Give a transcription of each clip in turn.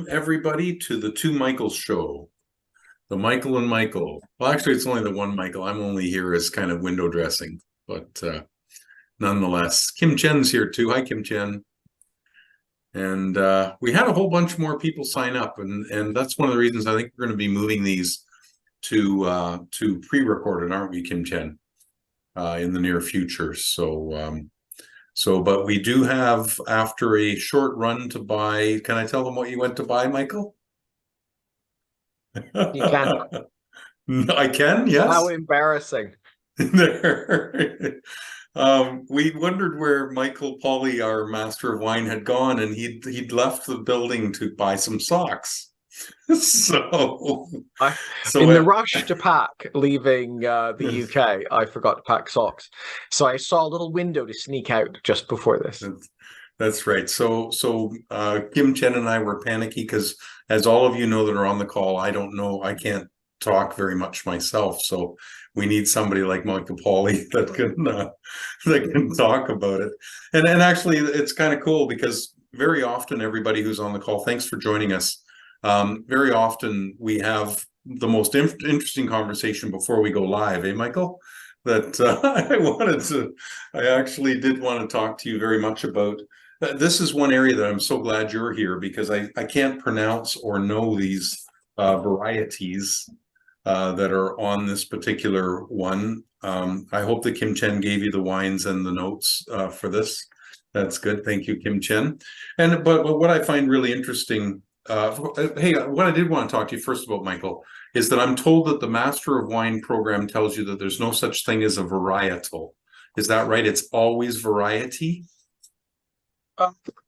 everybody to the Two Michaels show. The Michael and Michael. Well, actually, it's only the one Michael. I'm only here as kind of window dressing, but nonetheless, Kim Chen's here too. Hi, Kim Chen. And we had a whole bunch more people sign up, and that's one of the reasons I think we're going to be moving these to pre-recorded, aren't we, Kim Chen, in the near future. But we do have, after a short run to buy, can I tell them what you went to buy, Michael? You can. I can, yes. How embarrassing. We wondered where Michael Palij, our master of wine, had gone, and he'd left the building to buy some socks. So In the rush to pack, leaving the UK, I forgot to pack socks. So I saw a little window to sneak out just before this. That's right. So Kim Chen and I were panicky because, as all of you know that are on the call, I don't know, I can't talk very much myself. So we need somebody like Michael Palij that can talk about it. And actually, it's kind of cool because very often everybody who's on the call, thanks for joining us. Very often we have the most interesting conversation before we go live, eh, Michael? That I actually did want to talk to you very much about. This is one area that I'm so glad you're here, because I can't pronounce or know these varieties that are on this particular one. I hope that Kim Chen gave you the wines and the notes for this. That's good. Thank you, Kim Chen. But what I find really interesting, hey, what I did want to talk to you first about, Michael, is that I'm told that the Master of Wine program tells you that there's no such thing as a varietal. Is that right? It's always variety?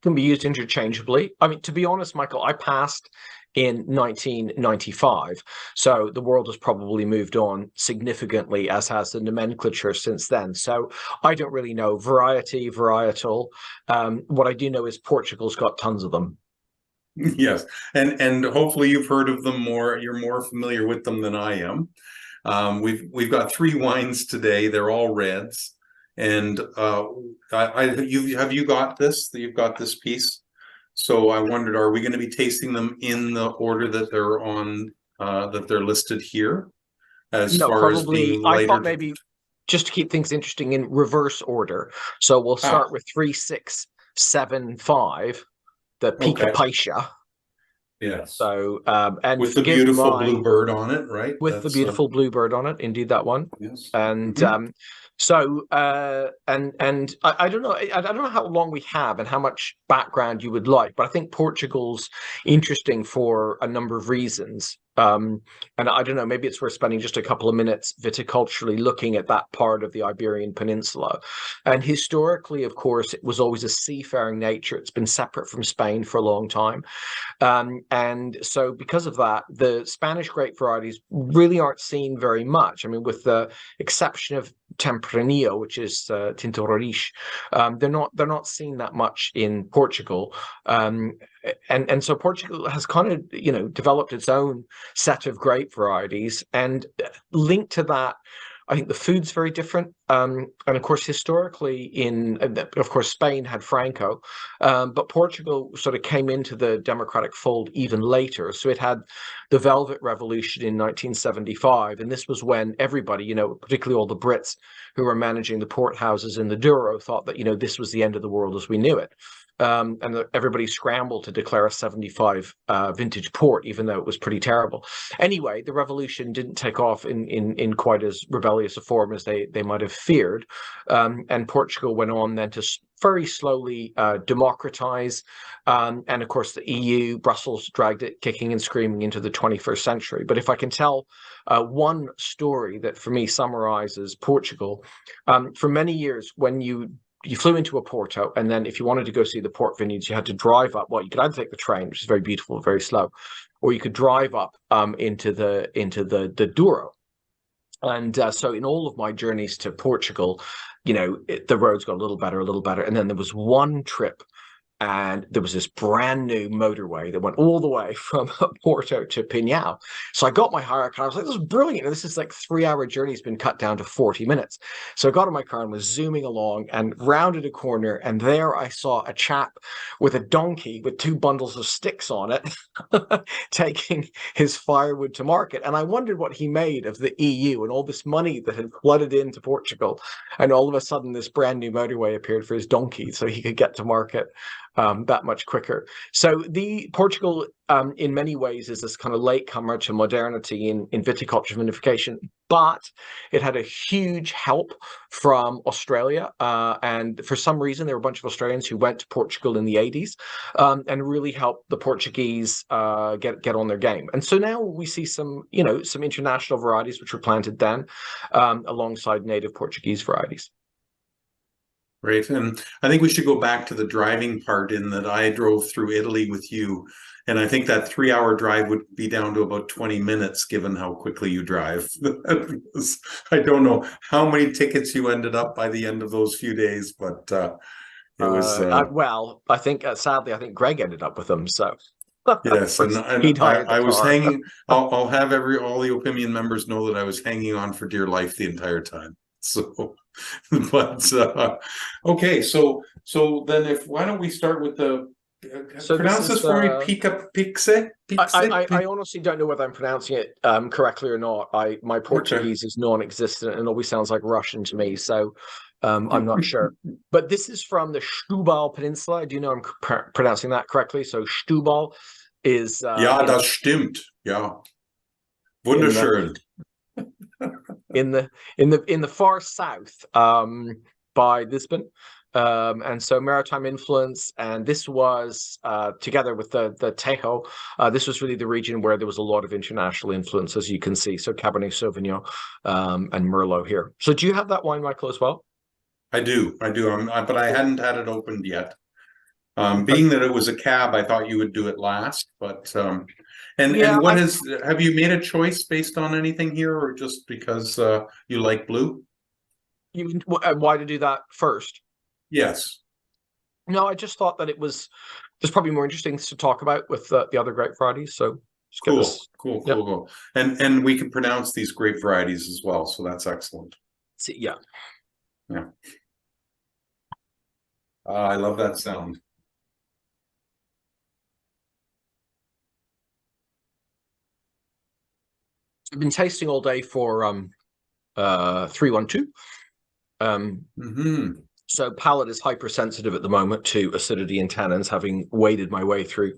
Can be used interchangeably. I mean, to be honest, Michael, I passed in 1995, so the world has probably moved on significantly, as has the nomenclature since then. So I don't really know variety, varietal. What I do know is Portugal's got tons of them. Yes, and hopefully you've heard of them more. You're more familiar with them than I am. We've got 3 wines today. They're all reds. And have you got this? You've got this piece. So I wondered, are we going to be tasting them in the order that they're on, that they're listed here, as No, far probably, as being lighter? I thought maybe just to keep things interesting in reverse order. So we'll start with 3, 6, 7, 5, the Pica Okay. Paisha. Yes. So and with the beautiful bluebird on it, right? With the beautiful bluebird on it, indeed, that one. Yes. And so and I don't know, I don't know how long we have and how much background you would like, but I think Portugal's interesting for a number of reasons. And I don't know, maybe it's worth spending just a couple of minutes viticulturally looking at that part of the Iberian Peninsula. And historically, of course, it was always a seafaring nature. It's been separate from Spain for a long time. And so because of that, the Spanish grape varieties really aren't seen very much. I mean, with the exception of Tempranillo, which is Tinto Roriz, they're not seen that much in Portugal. And so Portugal has kind of, developed its own set of grape varieties, and linked to that, I think the food's very different. And of course, historically of course, Spain had Franco, but Portugal sort of came into the democratic fold even later. So it had the Velvet Revolution in 1975. And this was when everybody, particularly all the Brits who were managing the port houses in the Douro, thought that, this was the end of the world as we knew it. And everybody scrambled to declare a 75 vintage port, even though it was pretty terrible. Anyway, the revolution didn't take off in quite as rebellious a form as they might have feared. And Portugal went on then to very slowly democratize. And of course, the EU, Brussels dragged it kicking and screaming into the 21st century. But if I can tell one story that for me summarizes Portugal, for many years, when you flew into Oporto, and then if you wanted to go see the port vineyards, you had to drive up. Well, you could either take the train, which is very beautiful, very slow, or you could drive up into the Douro. And so in all of my journeys to Portugal, the roads got a little better. And then there was one trip, and there was this brand new motorway that went all the way from Porto to Pinhão. So I got my hire car. I was like, this is brilliant. And this is like 3-hour journey has been cut down to 40 minutes. So I got in my car and was zooming along and rounded a corner. And there I saw a chap with a donkey with 2 bundles of sticks on it, taking his firewood to market. And I wondered what he made of the EU and all this money that had flooded into Portugal. And all of a sudden, this brand new motorway appeared for his donkey so he could get to market that much quicker. So the Portugal, in many ways, is this kind of latecomer to modernity in viticulture vinification, but it had a huge help from Australia. And for some reason, there were a bunch of Australians who went to Portugal in the 80s and really helped the Portuguese get on their game. And so now we see some, some international varieties which were planted then alongside native Portuguese varieties. Right. And I think we should go back to the driving part, in that I drove through Italy with you. And I think that 3-hour drive would be down to about 20 minutes, given how quickly you drive. I don't know how many tickets you ended up by the end of those few days, but it was. Well, I think, sadly, I think Greg ended up with them. So. Yes, and I was hanging. I'll have all the opinion members know that I was hanging on for dear life the entire time. So, but okay, so then why don't we start with the pronounce this for me? Pixe. I honestly don't know whether I'm pronouncing it correctly or not. My Portuguese is non-existent and always sounds like Russian to me, so I'm not sure. But this is from the Setúbal Peninsula. Do you know I'm pronouncing that correctly? So Setúbal is ja, das stimmt. Ja, wunderschön. In the far south by Lisbon, and so maritime influence, and this was together with the Tejo, this was really the region where there was a lot of international influence, as you can see. So Cabernet Sauvignon and Merlot here. So do you have that wine, Michael, as well? I do, but I hadn't had it opened yet. Being that it was a cab, I thought you would do it last, but and have you made a choice based on anything here, or just because you like blue? You mean why to do that first? Yes. No, I just thought that there's probably more interesting to talk about with the other grape varieties. So cool. And we can pronounce these grape varieties as well, so that's excellent. Yeah. I love that sound. I've been tasting all day for 312. So palate is hypersensitive at the moment to acidity and tannins, having waded my way through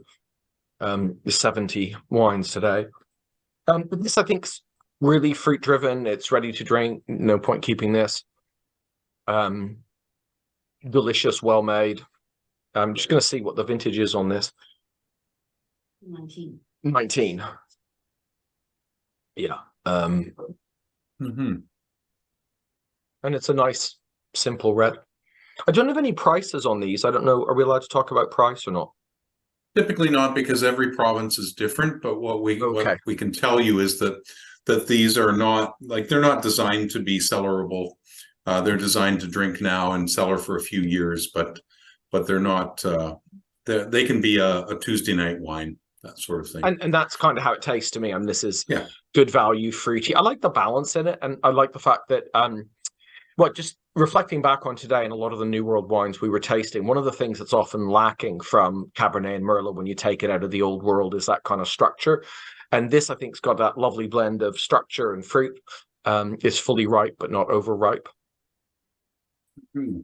the 70 wines today. But this, I think, is really fruit driven. It's ready to drink. No point keeping this. Delicious, well made. I'm just going to see what the vintage is on this. 19. Yeah. And it's a nice, simple red. I don't have any prices on these. I don't know. Are we allowed to talk about price or not? Typically not, because every province is different. But what we can tell you is that these are not, like, they're not designed to be cellarable. They're designed to drink now and cellar for a few years, but they're not. They can be a Tuesday night wine, that sort of thing. And that's kind of how it tastes to me. And this is good value, fruity. I like the balance in it, and I like the fact that just reflecting back on today and a lot of the New World wines we were tasting, one of the things that's often lacking from Cabernet and Merlot when you take it out of the Old World is that kind of structure. And this, I think, has got that lovely blend of structure and fruit. It's fully ripe, but not overripe. And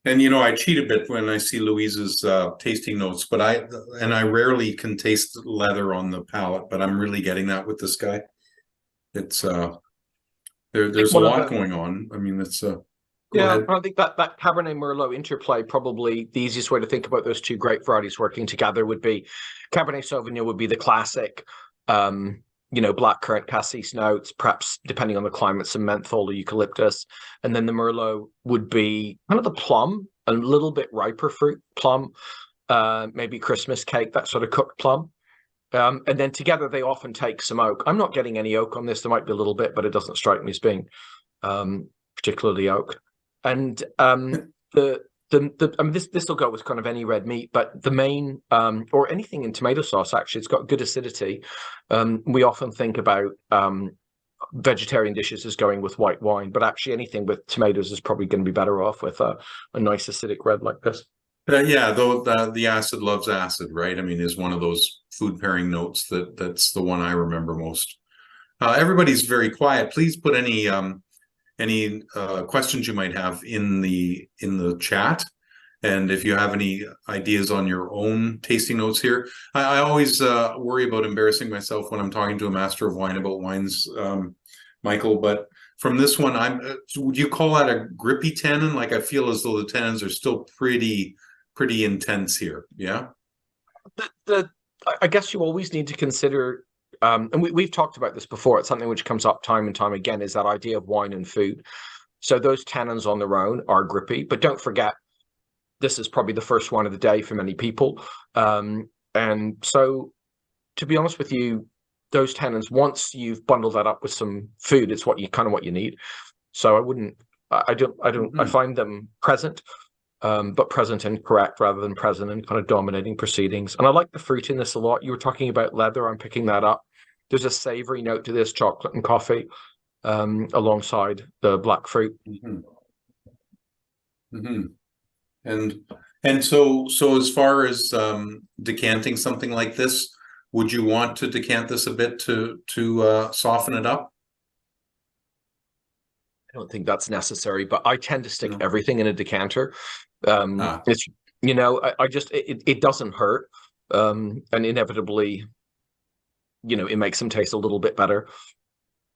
I cheat a bit when I see Louise's tasting notes, but I rarely can taste leather on the palate, but I'm really getting that with this guy. It's there's a lot going on. I mean, it's I think that Cabernet Merlot interplay, probably the easiest way to think about those two grape varieties working together would be Cabernet Sauvignon would be the classic blackcurrant cassis notes, perhaps depending on the climate, some menthol or eucalyptus. And then the Merlot would be kind of the plum, a little bit riper fruit, plum, maybe Christmas cake, that sort of cooked plum. And then together they often take some oak. I'm not getting any oak on this. There might be a little bit, but it doesn't strike me as being particularly oak. And the I mean, this will go with kind of any red meat, but the main or anything in tomato sauce, actually, it's got good acidity. We often think about vegetarian dishes as going with white wine, but actually anything with tomatoes is probably going to be better off with a nice acidic red like this. Yeah, though the acid loves acid, right? I mean, is one of those food pairing notes that's the one I remember most. Everybody's very quiet. Please put any questions you might have in the chat. And if you have any ideas on your own tasting notes here, I always worry about embarrassing myself when I'm talking to a master of wine about wines, Michael. But from this one, would you call that a grippy tannin? Like I feel as though the tannins are still pretty intense here. Yeah. I guess you always need to consider, and we've talked about this before. It's something which comes up time and time again, is that idea of wine and food. So those tannins on their own are grippy, but don't forget, this is probably the first wine of the day for many people. And so, to be honest with you, those tannins, once you've bundled that up with some food, it's what you need. So I wouldn't, I find them present, but present and correct rather than present and kind of dominating proceedings. And I like the fruit in this a lot. You were talking about leather. I'm picking that up. There's a savory note to this, chocolate and coffee, alongside the black fruit. And so as far as decanting something like this, would you want to decant this a bit to soften it up? I don't think that's necessary, but I tend to stick everything in a decanter. It's I just it doesn't hurt, and inevitably, it makes them taste a little bit better,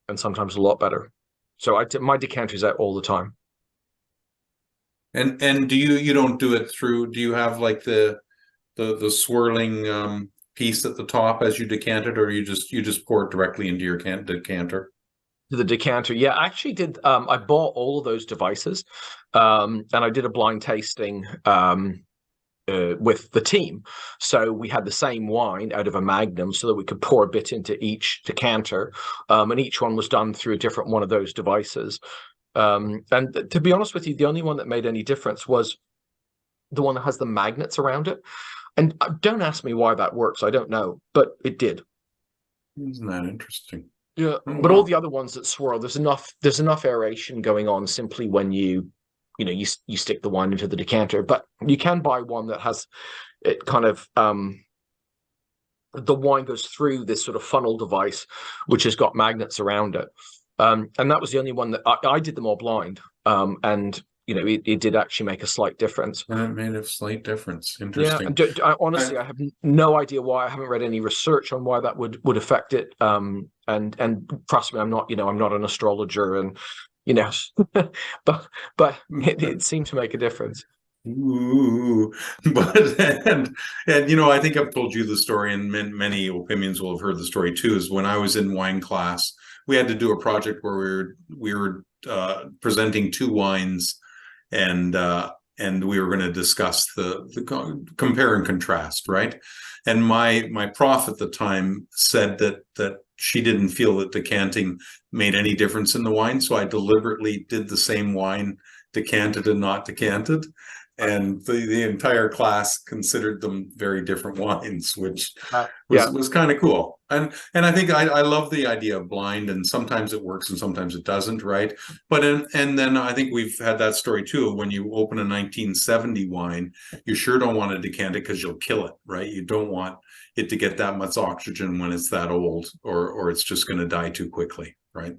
and sometimes a lot better. So my decanter's out all the time. And do you don't do it through? Do you have like the swirling piece at the top as you decant it, or you just pour it directly into your decanter? The decanter, yeah, I actually did. I bought all of those devices, and I did a blind tasting with the team. So we had the same wine out of a magnum, so that we could pour a bit into each decanter, and each one was done through a different one of those devices. And to be honest with you, the only one that made any difference was the one that has the magnets around it. And don't ask me why that works. I don't know, but it did. Isn't that interesting? Yeah, but all the other ones that swirl, there's enough aeration going on simply when you stick the wine into the decanter. But you can buy one that has it kind of the wine goes through this sort of funnel device, which has got magnets around it. And that was the only one that I did them all blind. And it did actually make a slight difference. And it made a slight difference. Interesting. Yeah, honestly, I have no idea why. I haven't read any research on why that would affect it. And trust me, I'm not an astrologer, and but it seemed to make a difference. Ooh, but and I think I've told you the story, and many opinions will have heard the story too. Is when I was in wine class, we had to do a project where we were presenting two wines, and we were going to discuss the compare and contrast, right? And my prof at the time said that she didn't feel that decanting made any difference in the wine, so I deliberately did the same wine, decanted and not decanted. And the entire class considered them very different wines, which was kind of cool. And I think I love the idea of blind, and sometimes it works and sometimes it doesn't, right? But and then I think we've had that story too. When you open a 1970 wine, you sure don't want to decant it because you'll kill it, right? You don't want it to get that much oxygen when it's that old, or it's just going to die too quickly, right?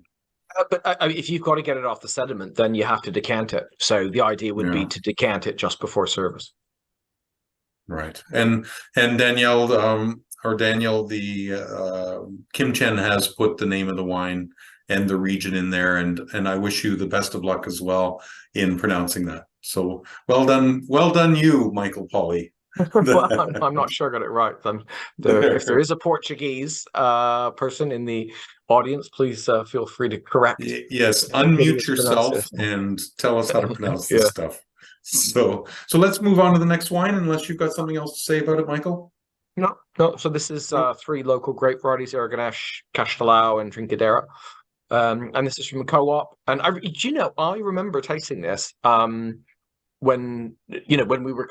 But if you've got to get it off the sediment, then you have to decant it. So the idea would be to decant it just before service. Right. And Danielle, the Kim Chen has put the name of the wine and the region in there, and I wish you the best of luck as well in pronouncing that. So well done, you, Michael Palij. Well, I'm not sure I got it right. If there is a Portuguese person in the audience, please feel free to correct. Yes, unmute yourself and tell us how to pronounce this stuff. So let's move on to the next wine, unless you've got something else to say about it, Michael. No. So this is 3 local grape varieties: Aragonés, Castelao, and Trincadeira. And this is from a co-op. And I remember tasting this when when we were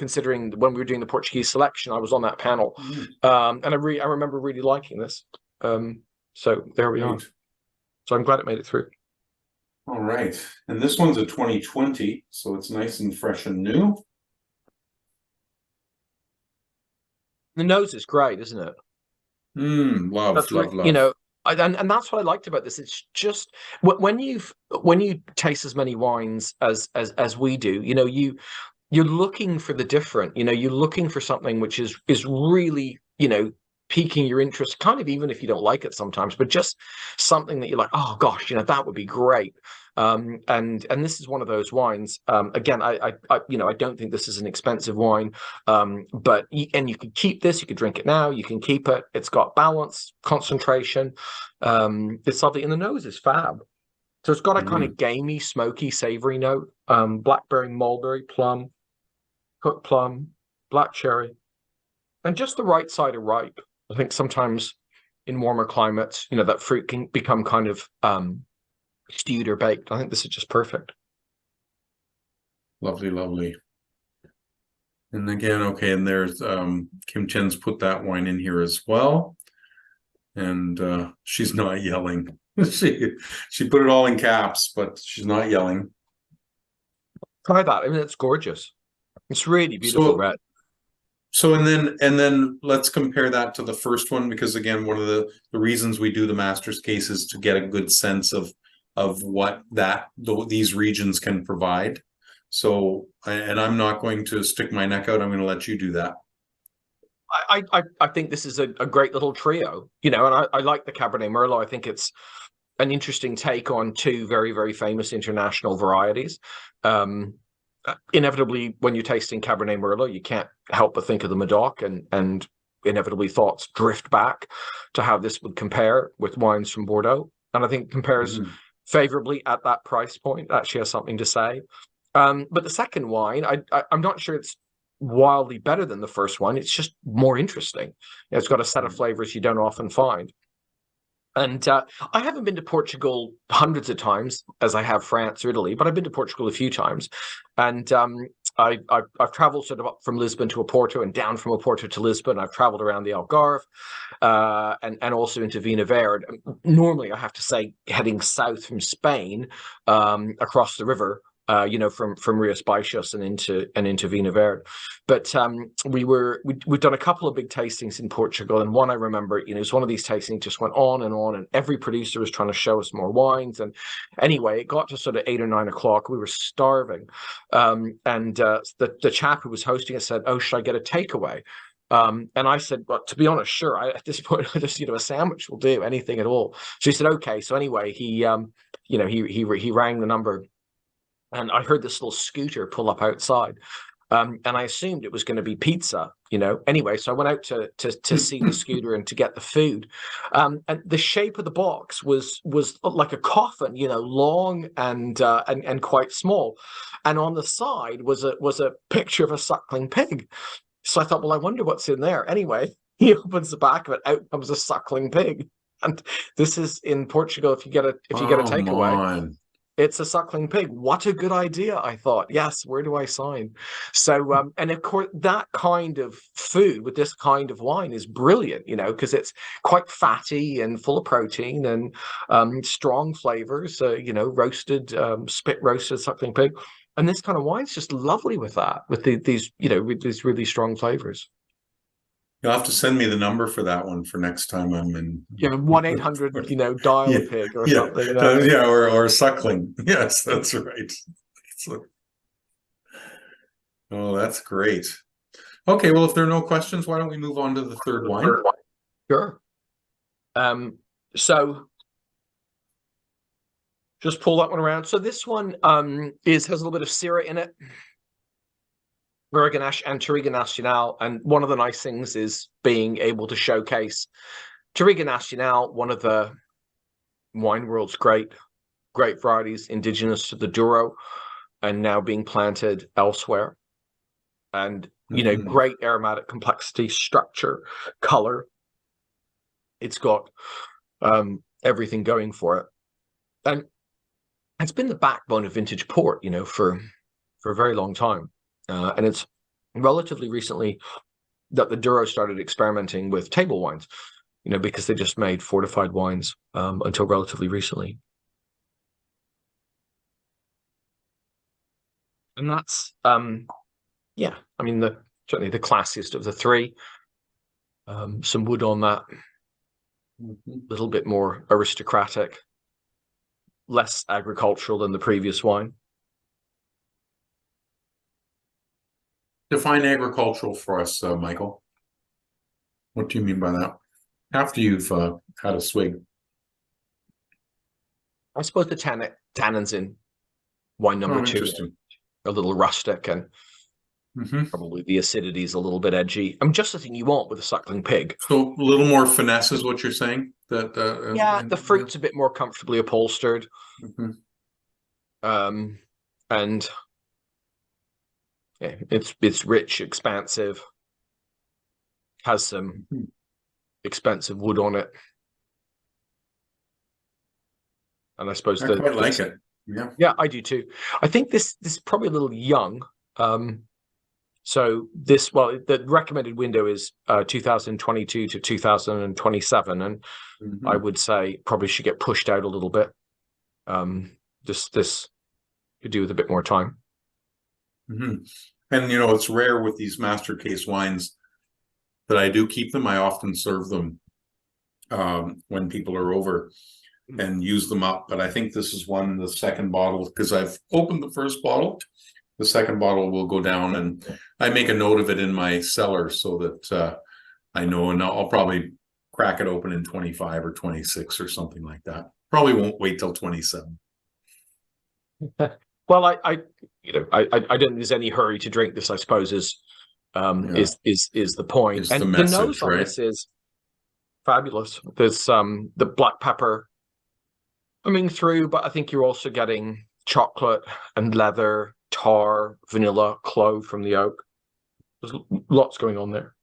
doing the Portuguese selection, I was on that panel, and I remember really liking this. So there we are. So I'm glad it made it through. All right, and this one's a 2020, so it's nice and fresh and new. The nose is great, isn't it? Love, That's love, you love. know, and that's what I liked about this. It's just when you taste as many wines as we do, you're looking for the different. You're looking for something which is really piquing your interest, kind of, even if you don't like it sometimes, but just something that you're like, oh gosh, that would be great. And this is one of those wines. Again, I don't think this is an expensive wine, but you could keep this. You could drink it now. You can keep it. It's got balance, concentration. It's lovely, and the nose is fab. So it's got a kind of gamey, smoky, savory note. Blackberry, mulberry, plum, cooked plum, black cherry, and just the right side of ripe. I think sometimes in warmer climates, that fruit can become kind of stewed or baked. I think this is just perfect. Lovely, lovely. And again, okay, and there's Kim Chen's put that wine in here as well. And she's not yelling. She put it all in caps, but she's not yelling. Try that. I mean, it's gorgeous. It's really beautiful red. So and then let's compare that to the first one, because again, one of the reasons we do the master's case is to get a good sense of what these regions can provide. So, and I'm not going to stick my neck out. I'm going to let you do that. I think this is a great little trio, and I like the Cabernet Merlot. I think it's an interesting take on two very, very famous international varieties. Inevitably, when you're tasting Cabernet Merlot, you can't help but think of the Medoc, and inevitably thoughts drift back to how this would compare with wines from Bordeaux. And I think it compares favorably at that price point. Actually has something to say. But the second wine, I'm not sure it's wildly better than the first one. It's just more interesting. It's got a set of flavors you don't often find. And I haven't been to Portugal hundreds of times, as I have France or Italy, but I've been to Portugal a few times. And I've traveled sort of up from Lisbon to Oporto and down from Oporto to Lisbon. I've traveled around the Algarve and also into Vina Verde. Normally, I have to say, heading south from Spain across the river, from Rias Baixas and into Vina Verde. But we've done a couple of big tastings in Portugal, and one I remember, it's one of these tastings just went on, and every producer was trying to show us more wines. And anyway, it got to sort of 8 or 9 o'clock. We were starving, and the chap who was hosting it said, "Oh, should I get a takeaway?" And I said, "Well, to be honest, sure. At this point, I just a sandwich will do, anything at all." So he said, "Okay." So anyway, he rang the number. And I heard this little scooter pull up outside, and I assumed it was going to be pizza, Anyway, so I went out to see the scooter and to get the food. And the shape of the box was like a coffin, long and quite small. And on the side was a picture of a suckling pig. So I thought, well, I wonder what's in there. Anyway, he opens the back of it, out comes a suckling pig. And this is in Portugal. If you get a takeaway. It's a suckling pig. What a good idea, I thought. Yes, where do I sign? So, and of course, that kind of food with this kind of wine is brilliant, because it's quite fatty and full of protein and strong flavors, roasted, spit roasted suckling pig. And this kind of wine's just lovely with that, with these really strong flavors. You'll have to send me the number for that one for next time I'm in. 1-800, dial a pig or something. Or suckling. Yes, that's right. Oh, that's great. Okay, well, if there are no questions, why don't we move on to the third wine? Sure. So just pull that one around. So this one has a little bit of Syrah in it. Grenache and Touriga Nacional, and one of the nice things is being able to showcase Touriga Nacional, one of the wine world's great varieties, indigenous to the Douro, and now being planted elsewhere. And great aromatic complexity, structure, color. It's got everything going for it, and it's been the backbone of vintage port, for a very long time. And it's relatively recently that the Douro started experimenting with table wines, because they just made fortified wines until relatively recently. And that's, yeah, I mean, certainly the classiest of the three. Some wood on that, a little bit more aristocratic, less agricultural than the previous wine. Define agricultural for us, Michael. What do you mean by that? After you've had a swig. I suppose the tannins in wine number two Interesting. are a little rustic, and probably the acidity is a little bit edgy. I mean, just the thing you want with a suckling pig. So a little more finesse is what you're saying? That Yeah, the fruit's a bit more comfortably upholstered. And yeah, it's rich, expansive, has some expensive wood on it. And I suppose I quite like it. Yeah, I do too. I think this is probably a little young. So the recommended window is 2022 to 2027, and I would say probably should get pushed out a little bit. This could do with a bit more time. And it's rare with these master case wines that I do keep them. I often serve them when people are over and use them up. But I think this is the second bottle, because I've opened the first bottle. The second bottle will go down, and I make a note of it in my cellar so that I know, and I'll probably crack it open in 25 or 26 or something like that. Probably won't wait till 27. Well, I don't think there's any hurry to drink this, I suppose, is the point. Is and the message, nose on this is fabulous. There's the black pepper coming through, but I think you're also getting chocolate and leather, tar, vanilla, clove from the oak. There's lots going on there.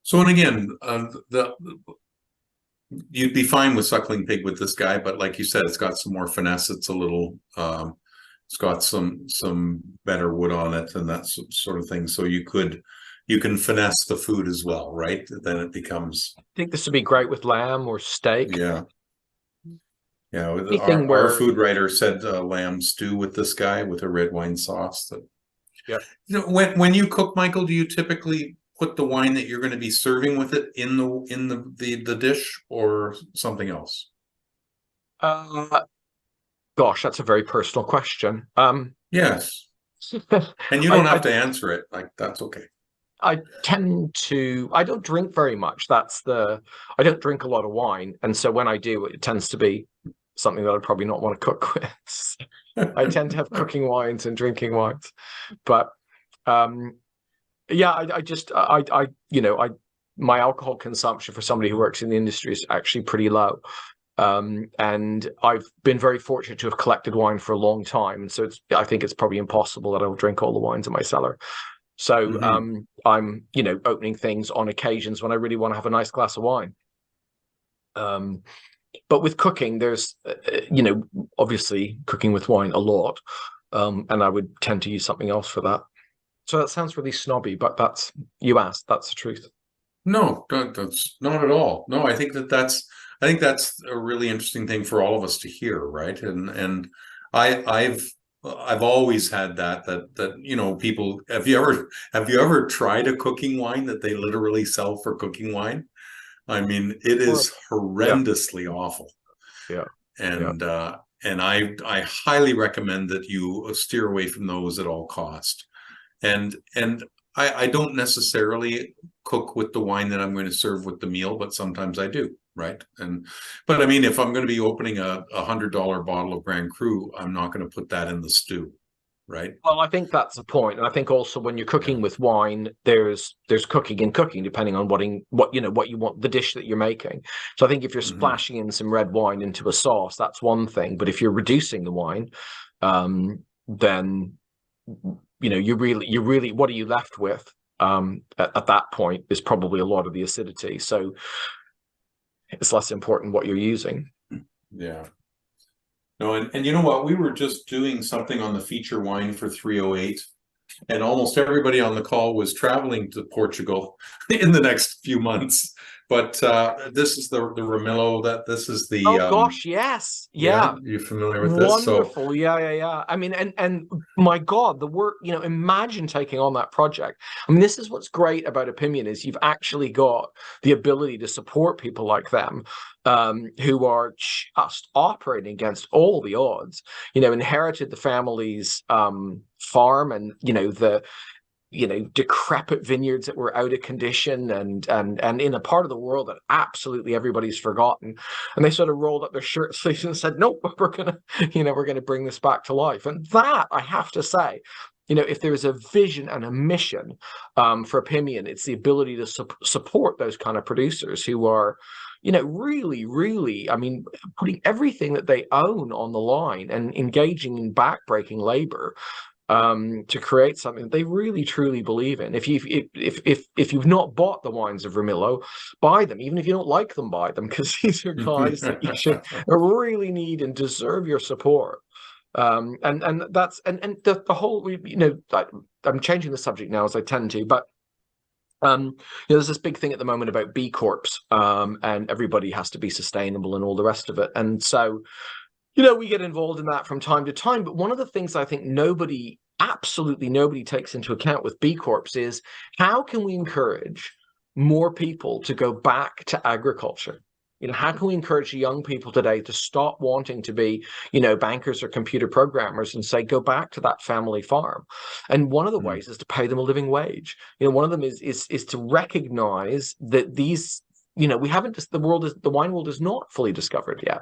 So, and again, you'd be fine with suckling pig with this guy, but like you said, it's got some more finesse. It's a little, it's got some better wood on it and that sort of thing. So you can finesse the food as well, right? Then it becomes. I think this would be great with lamb or steak. Yeah. Our food writer said lamb stew with this guy with a red wine sauce. When you cook, Michael, do you typically put the wine that you're going to be serving with it in the dish or something else? Gosh, that's a very personal question. Yes. And you don't have to answer it. Like, that's okay. I don't drink very much. I don't drink a lot of wine. And so when I do, it tends to be something that I'd probably not want to cook with. I tend to have cooking wines and drinking wines. But yeah, my alcohol consumption for somebody who works in the industry is actually pretty low. And I've been very fortunate to have collected wine for a long time. And so I think it's probably impossible that I'll drink all the wines in my cellar. So I'm, opening things on occasions when I really want to have a nice glass of wine. But with cooking, there's, obviously cooking with wine a lot. And I would tend to use something else for that. So that sounds really snobby, but you asked, that's the truth. No, that's not at all. No, I think that's a really interesting thing for all of us to hear, right? And I've always had that people, have you ever tried a cooking wine that they literally sell for cooking wine? I mean, it is horrendously awful. Yeah. And I highly recommend that you steer away from those at all cost. And I don't necessarily cook with the wine that I'm going to serve with the meal, but sometimes I do, right? But I mean, if I'm going to be opening a $100 bottle of Grand Cru, I'm not going to put that in the stew, right? Well, I think that's the point. And I think also when you're cooking with wine, there's cooking and cooking, depending on what you want, the dish that you're making. So I think if you're splashing in some red wine into a sauce, that's one thing. But if you're reducing the wine, then you really what are you left with at that point is probably a lot of the acidity. So it's less important what you're using. Yeah. No, and you know what? We were just doing something on the feature wine for 308, and almost everybody on the call was traveling to Portugal in the next few months. But this is the Ramillo. That this is the Oh gosh, yes, yeah. yeah. You familiar with this? So Wonderful. Yeah, yeah, yeah. I mean, and my God, the work, imagine taking on that project. I mean, this is what's great about Opinion is you've actually got the ability to support people like them, who are just operating against all the odds, inherited the family's farm and, the decrepit vineyards that were out of condition and in a part of the world that absolutely everybody's forgotten. And they sort of rolled up their shirt sleeves and said, nope, we're gonna bring this back to life. And that, I have to say, if there is a vision and a mission for Opinion, it's the ability to support those kind of producers who are really, really, I mean, putting everything that they own on the line and engaging in backbreaking labor to create something they really truly believe in. If you've not bought the wines of Ramillo, buy them. Even if you don't like them, buy them, because these are guys that you should really need and deserve your support. And that's and the whole I'm changing the subject now as I tend to, but there's this big thing at the moment about B Corps, and everybody has to be sustainable and all the rest of it, and so. We get involved in that from time to time. But one of the things I think absolutely nobody takes into account with B Corps is how can we encourage more people to go back to agriculture? How can we encourage young people today to stop wanting to be, bankers or computer programmers and say, go back to that family farm? And one of the ways is to pay them a living wage. One of them is to recognize that these, we haven't just, the wine world is not fully discovered yet.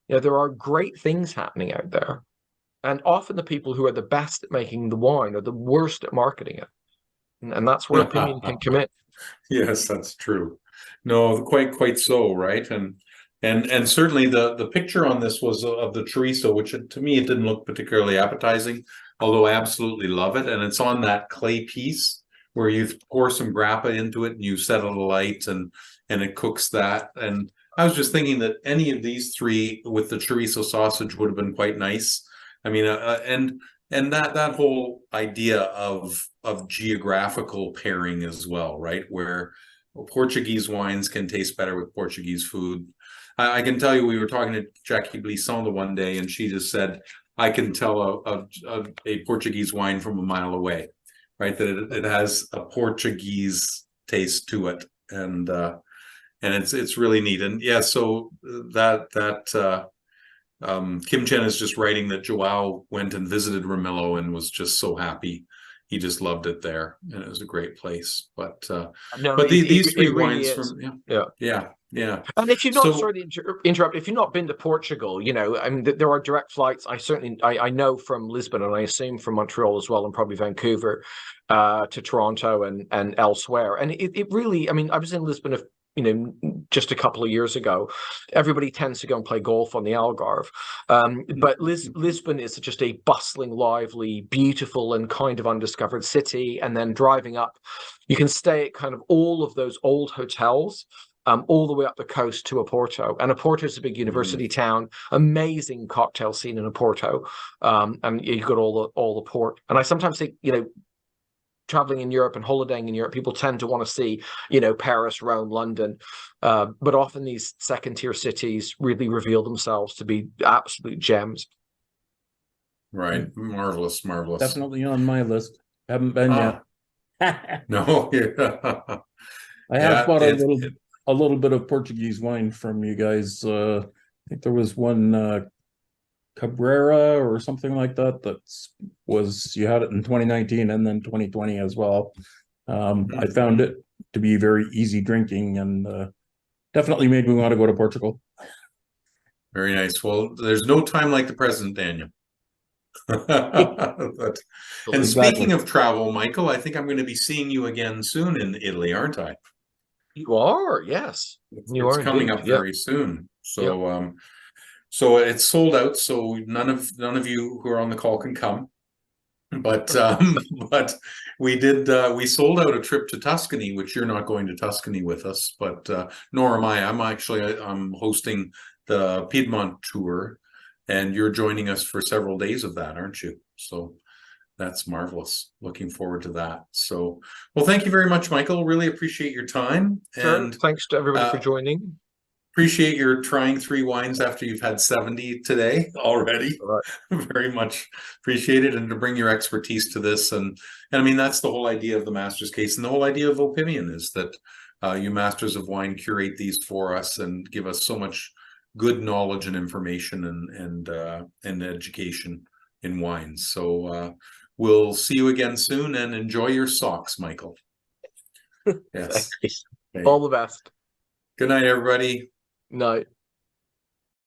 There are great things happening out there. And often the people who are the best at making the wine are the worst at marketing it. And that's where Opinion can come in. Yes, that's true. No, quite so, right? And certainly the picture on this was of the chorizo, which to me it didn't look particularly appetizing, although I absolutely love it. And it's on that clay piece where you pour some grappa into it and you set it alight and it cooks that. And I was just thinking that any of these three with the chorizo sausage would have been quite nice. I mean, and that whole idea of geographical pairing as well, right? Where Portuguese wines can taste better with Portuguese food. I can tell you, we were talking to Jackie Blisson the one day, and she just said, I can tell a Portuguese wine from a mile away, right? That it has a Portuguese taste to it, and it's really neat. And yeah, so Kim Chen is just writing that Joao went and visited Ramillo and was just so happy. He just loved it there, and it was a great place. But No, these three it really wines is. from Yeah. And if you've not, So sorry to interrupt, if you've not been to Portugal, I mean, there are direct flights. I know from Lisbon, and I assume from Montreal as well, and probably Vancouver, to Toronto and elsewhere. And it really, I mean, I was in Lisbon just a couple of years ago. Everybody tends to go and play golf on the Algarve, but Lisbon is just a bustling, lively, beautiful, and kind of undiscovered city. And then driving up, you can stay at kind of all of those old hotels. All the way up the coast to Oporto, and Oporto is a big university town. Amazing cocktail scene in Oporto, and you've got all the port. And I sometimes think, traveling in Europe and holidaying in Europe, people tend to want to see, Paris, Rome, London, but often these second-tier cities really reveal themselves to be absolute gems. right, marvelous. Definitely on my list. Haven't been yet. No, yeah. I have bought a little bit of Portuguese wine from you guys. I think there was one Cabrera or something like that you had it in 2019 and then 2020 as well. I found it to be very easy drinking and definitely made me want to go to Portugal. Very nice. Well, there's no time like the present, Daniel. And speaking of travel, Michael, I think I'm going to be seeing you again soon in Italy, aren't I? You are, yes. It's coming up very soon. So so it's sold out, so none of you who are on the call can come. But but we sold out a trip to Tuscany, which you're not going to Tuscany with us, but nor am I. I'm hosting the Piedmont tour and you're joining us for several days of that, aren't you? So that's marvelous. Looking forward to that. So, well, thank you very much, Michael. Really appreciate your time. Sure. And thanks to everybody for joining. Appreciate your trying 3 wines after you've had 70 today already. Right. Very much appreciate it, and to bring your expertise to this. And I mean, that's the whole idea of the master's case, and the whole idea of Opinion is that you masters of wine curate these for us and give us so much good knowledge and information and education in wines. So we'll see you again soon, and enjoy your socks, Michael. Yes. Okay. All the best. Good night, everybody. Night.